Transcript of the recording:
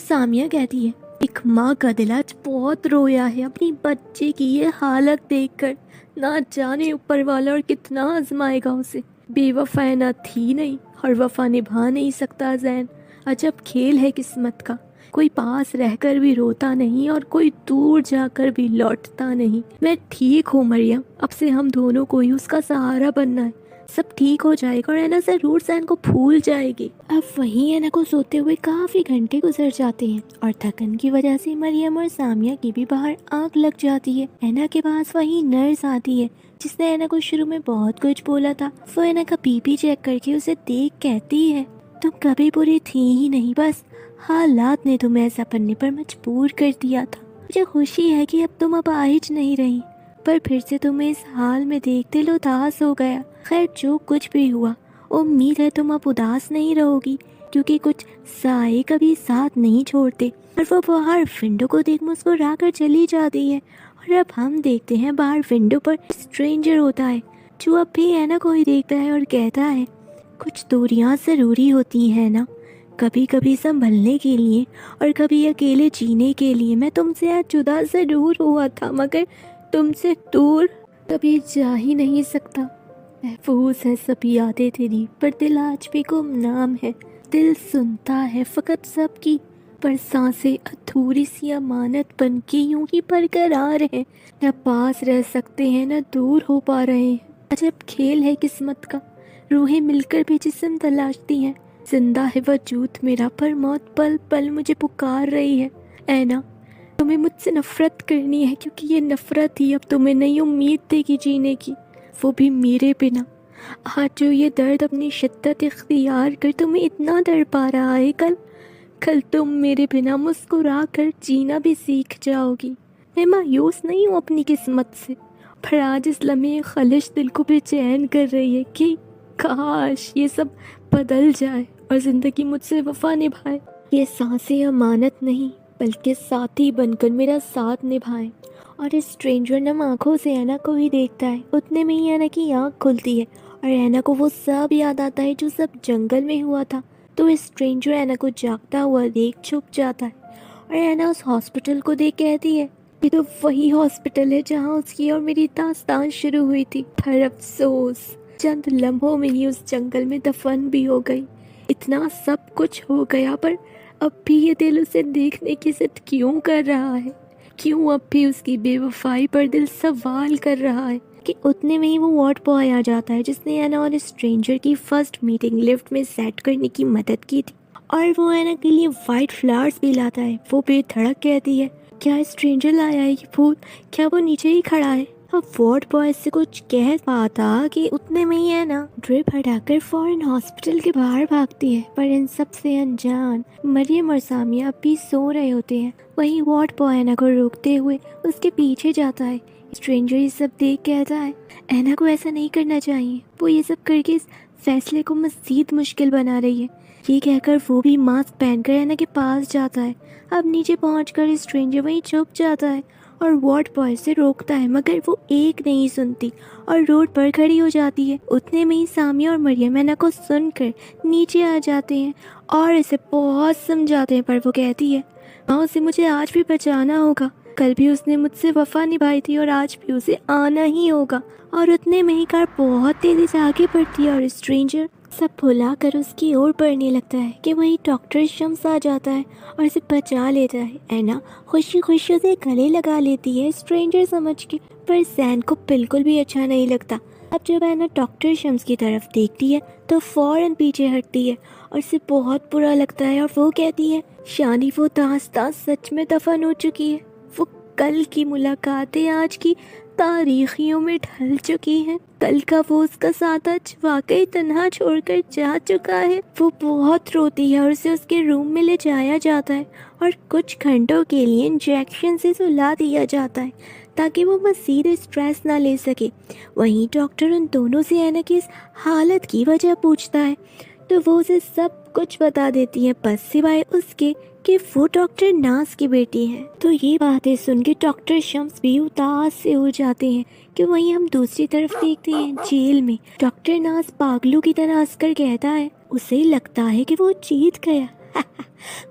سامیہ کہتی ہے ایک ماں کا دل آج بہت رویا ہے اپنی بچے کی یہ حالت دیکھ کر. نہ جانے اوپر والا اور کتنا آزمائے گا اسے. بے وفا نہ تھی نہیں اور وفا نبھا نہیں سکتا زین. عجب کھیل ہے قسمت کا. کوئی پاس رہ کر بھی روتا نہیں اور کوئی دور جا کر بھی لوٹتا نہیں. میں ٹھیک ہوں مریم، اب سے ہم دونوں کو ہی اس کا سہارا بننا ہے. سب ٹھیک ہو جائے گا اور اینا ضرور زین کو بھول جائے گی. اب وہیں اینا کو سوتے ہوئے کافی گھنٹے گزر جاتے ہیں اور تھکن کی وجہ سے مریم اور سامیہ کی بھی باہر آنکھ لگ جاتی ہے. اینا کے پاس وہیں نرس آتی ہے جس نے اینا کو شروع میں بہت کچھ بولا تھا. وہ اینا کا بی پی چیک کر کے اسے دیکھ کہتی ہے تم کبھی بری تھی ہی نہیں، بس حالات نے تمہیں ایسا بننے پر مجبور کر دیا تھا. مجھے خوشی ہے کہ اب تم اپاہج نہیں رہی، پر پھر سے تمہیں اس حال میں دیکھ دل اداس ہو گیا. خیر جو کچھ بھی ہوا امید ہے تم اب اداس نہیں رہو گی، کیونکہ کچھ سائے کبھی ساتھ نہیں چھوڑتے. اور وہ باہر ونڈو کو دیکھ مسکرا کر چلی جاتی ہے. اور اب ہم دیکھتے ہیں باہر ونڈو پر اسٹرینجر ہوتا ہے جو اب بھی اینا کو ہی دیکھتا ہے اور کہتا ہے کچھ دوریاں ضروری ہوتی ہیں نا، کبھی کبھی سنبھلنے کے لیے اور کبھی اکیلے جینے کے لیے. میں تم سے آج جدا ضرور ہوا تھا مگر تم سے دور کبھی جا ہی نہیں سکتا. محفوظ ہے سب یادیں تیری، پر دل آج بھی گمنام ہے. دل سنتا ہے فقط سب کی، پر سانسیں ادھوری سی امانت بن کے یوں ہی برقرار ہیں. نہ پاس رہ سکتے ہیں نہ دور ہو پا رہے ہیں. عجب کھیل ہے قسمت کا. روحیں مل کر بھی جسم تلاشتی ہیں. زندہ ہے وجود میرا پر موت پل پل مجھے پکار رہی ہے. اینا تمہیں مجھ سے نفرت کرنی ہے کیونکہ یہ نفرت ہی اب تمہیں نئی امید دے گی جینے کی، وہ بھی میرے بنا. آج جو یہ درد اپنی شدت اختیار کر تمہیں اتنا ڈر پا رہا ہے، کل تم میرے بنا مسکرا کر جینا بھی سیکھ جاؤ گی. میں مایوس نہیں ہوں اپنی قسمت سے، پر آج اس لمحے خلش دل کو بے چین کر رہی ہے کہ کاش یہ سب بدل جائے اور زندگی مجھ سے وفا نبھائے. یہ سانسیں امانت نہیں بلکہ ساتھی بن کر میرا ساتھ نبھائیں. اور اس اسٹرینجر نم آنکھوں سے اینا کو ہی دیکھتا ہے. اتنے میں ہی اینا کی آنکھ کھلتی ہے اور اینا کو وہ سب یاد آتا ہے جو سب جنگل میں ہوا تھا. تو اس اسٹرینجر اینا کو جاگتا ہوا دیکھ چھپ جاتا ہے اور اینا اس ہاسپٹل کو دیکھ کہتی ہے یہ تو وہی ہاسپٹل ہے جہاں اس کی اور میری داستان شروع ہوئی تھی. پر افسوس چند لمحوں میں ہی اس جنگل میں دفن بھی ہو گئی. اتنا سب کچھ ہو گیا پر اب بھی یہ دل اسے دیکھنے کی ضد کیوں کر رہا ہے؟ کیوں اب بھی اس کی بے وفائی پر دل سوال کر رہا ہے؟ کہ اتنے میں ہی وہ وارڈ بوائے آ جاتا ہے جس نے اینا اور اسٹرینجر کی فرسٹ میٹنگ لفٹ میں سیٹ کرنے کی مدد کی تھی، اور وہ اینا کے لیے وائٹ فلاورز بھی لاتا ہے. وہ بے دھڑک کہتی ہے کیا اسٹرینجر لایا ہے یہ پھول؟ کیا وہ نیچے ہی کھڑا ہے؟ اب وارڈ بوائے سے کچھ کہہ پاتا کہ اتنے میں ہی ہے نا ڈرپ ہٹا کر فوراً ہاسپٹل کے باہر بھاگتی ہے. پر ان سب سے انجان مریم اور سامیہ اب بھی سو رہے ہوتے ہیں. وہیں وارڈ بوائے اینا کو روکتے ہوئے اس کے پیچھے جاتا ہے. اسٹرینجر یہ سب دیکھ کہتا ہے اینا کو ایسا نہیں کرنا چاہیے، وہ یہ سب کر کے اس فیصلے کو مزید مشکل بنا رہی ہے. یہ کہہ کر وہ بھی ماسک پہن کر اینا کے پاس جاتا ہے. اب نیچے پہنچ کر اسٹرینجر وہیں چھپ جاتا ہے اور وارڈ بوائے سے روکتا ہے مگر وہ ایک نہیں سنتی اور روڈ پر کھڑی ہو جاتی ہے. اتنے میں ہی سامیہ اور مریم اینا کو سن کر نیچے آ جاتے ہیں اور اسے بہت سمجھاتے ہیں. پر وہ کہتی ہے ماں اسے مجھے آج بھی بچانا ہوگا. کل بھی اس نے مجھ سے وفا نبھائی تھی اور آج بھی اسے آنا ہی ہوگا. اور اتنے میں ہی کار بہت تیزی سے آگے بڑھتی ہے اور اسٹرینجر سب بھلا کر اس کی اور بڑھنے لگتا ہے کہ وہیں ڈاکٹر شمس آ جاتا ہے اور اسے بچا لیتا ہے. اینا خوشی خوشی سے گلے لگا لیتی ہے اسٹرینجر سمجھ کے، پر زین کو بالکل بھی اچھا نہیں لگتا. اب جب اینا ڈاکٹر شمس کی طرف دیکھتی ہے تو فوراً پیچھے ہٹتی ہے اور اسے بہت برا لگتا ہے اور وہ کہتی ہے شانی وہ داستان سچ میں دفن ہو چکی ہے. وہ کل کی ملاقاتیں آج کی تاریخیوں میں ڈھل چکی ہیں. کل کا وہ اس کا ساتھ آج واقعی تنہا چھوڑ کر جا چکا ہے. وہ بہت روتی ہے اور اسے اس کے روم میں لے جایا جاتا ہے اور کچھ گھنٹوں کے لیے انجیکشن سے سلا دیا جاتا ہے تاکہ وہ مزید اسٹریس نہ لے سکے. وہیں ڈاکٹر ان دونوں سے اینا کی اس حالت کی وجہ پوچھتا ہے تو وہ اسے سب کچھ بتا دیتی ہے، بس سوائے اس کے کہ وہ ڈاکٹر ناز کی بیٹی ہے. تو یہ باتیں سن کے ڈاکٹر شمس بھی اداس سے ہو جاتے ہیں کہ وہیں ہم دوسری طرف دیکھتے ہیں جیل میں ڈاکٹر ناز پاگلوں کی طرح ہنس کر کہتا ہے اسے لگتا ہے کہ وہ جیت گیا.